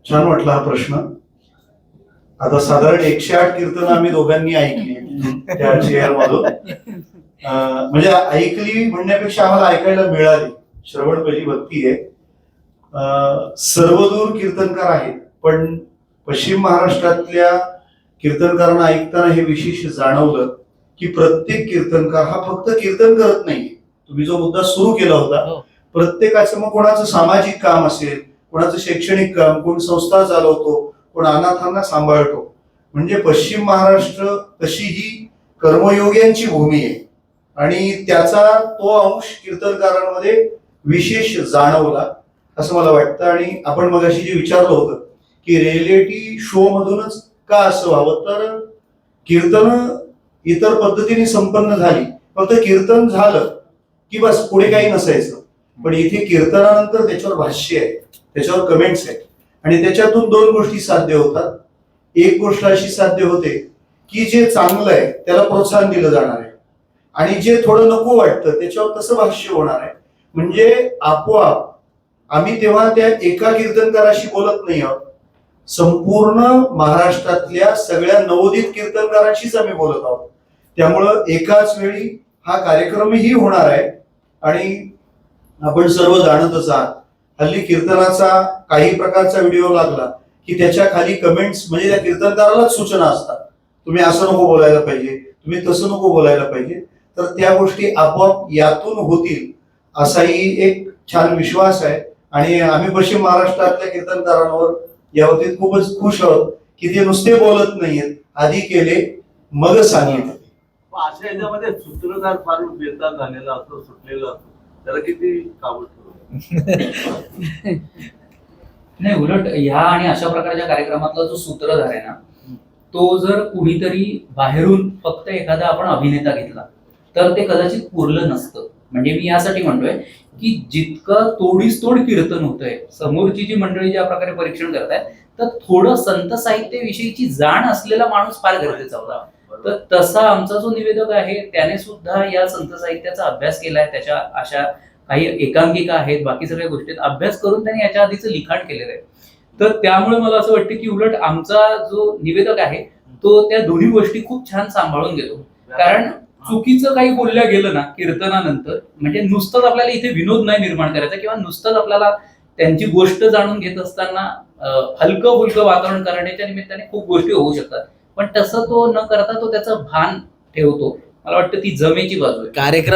छान वाटला हा प्रश्न. आता साधारण 108 कीर्तन आम्ही दोघांनी ऐकली त्या चेअर मधून. म्हणजे ऐकली म्हणण्यापेक्षा आम्हाला ऐकायला मिळाली. श्रवण पहिली भक्ती आहे. सर्वदूर कीर्तनकार आहेत, पण पश्चिम महाराष्ट्रातल्या कीर्तनकारांना ऐकताना हे विशेष जाणवलं की प्रत्येक कीर्तनकार हा फक्त कीर्तन करत नाही. तुम्ही जो मुद्दा सुरू केला होता, प्रत्येकाचं मग कोणाचं सामाजिक काम असेल, कोणाचं शैक्षणिक काम, कोण संस्था चालवतो, कोण अनाथांना सांभाळतो. म्हणजे पश्चिम महाराष्ट्र तशी ही कर्मयोग्यांची भूमी आहे आणि त्याचा तो अंश कीर्तनकारांमध्ये विशेष जाणवला असं मला वाटतं. आणि आपण मगाशी जे विचारलं होतं की रिएलिटी शो मधूनच का असं व्हावं, तर कीर्तन इतर पद्धतीने संपन्न झाली, फक्त कीर्तन झालं की बस पुढे काही नसायचं. पण इथे कीर्तनानंतर त्याच्यावर भाष्य आहे, त्याच्यावर कमेंट्स आहेत आणि त्याच्यातून दोन गोष्टी साध्य होतात. एक गोष्ट अशी साध्य होते की जे चांगलं आहे त्याला प्रोत्साहन दिलं जाणार आहे आणि जे थोडं नको वाटतं त्याच्यावर तसं भाष्य होणार आहे. म्हणजे आपोआप आम्ही तेव्हा त्या एका कीर्तनकाराशी बोलत नाही आहोत, संपूर्ण महाराष्ट्रातल्या सगळ्या नवोदित कीर्तनकारांशीच आम्ही बोलत आहोत. त्यामुळं एकाच वेळी हा कार्यक्रमही होणार आहे. आणि आपण सर्व जाणतच आहात, हल्ली कीर्तनाचा काही प्रकारचा व्हिडिओ लागला की त्याच्या खाली कमेंट्स म्हणजे त्या कीर्तनकारालाच सूचना असतात, तुम्ही असं नको बोलायला पाहिजे, तुम्ही तसं नको बोलायला पाहिजे. तर त्या गोष्टी आपोआप यातून होतील असाही एक छान विश्वास आहे. आणि आम्ही पश्चिम महाराष्ट्रातल्या कीर्तनकारांवर याबाबतीत खूपच खुश आहोत की ते नुसते बोलत नाहीयेत, आधी केले मग सांगितले. अशा याच्यामध्ये सूत्रधार फार बेताल झालेला असतो, सुटलेला असतो, त्याला किती काबू नाही, उलट ह्या आणि अशा प्रकारच्या कार्यक्रमातला जो सूत्रधार आहे ना, तो जर कुणीतरी बाहेरून फक्त एखादा आपण अभिनेता घेतला तर ते कदाचित पुरलं नसतं. म्हणजे मी यासाठी म्हणतोय की जितकं तोडीस तोड कीर्तन होतंय, समोरची जी मंडळी ज्या प्रकारे परीक्षण करतायत, तर थोडं संत साहित्याविषयीची जाण असलेला माणूस फार गरजेचा होता. तर तसा आमचा जो निवेदक आहे त्याने सुद्धा या संत साहित्याचा अभ्यास केलाय. त्याच्या अशा काही एकांकिका आहेत, बाकी सगळ्या गोष्टीत अभ्यास करून त्याने याच्या आधीचं लिखाण केलेलं आहे. तर त्यामुळे मला असं वाटतं की उलट आमचा जो निवेदक आहे तो त्या दोन्ही गोष्टी खूप छान सांभाळून घेतो. कारण चुकीचं काही बोलल्या गेलं ना कीर्तनानंतर, म्हणजे नुसतंच आपल्याला इथे विनोद नाही निर्माण करायचा किंवा नुसतंच आपल्याला त्यांची गोष्ट जाणून घेत असताना हलकं फुलकं वातावरण करण्याच्या निमित्ताने खूप गोष्टी होऊ शकतात. पण तसं तो न करता तो त्याचं भान ठेवतो. मला वाटतं ती जमेची बाजू आहे. कार्यक्रम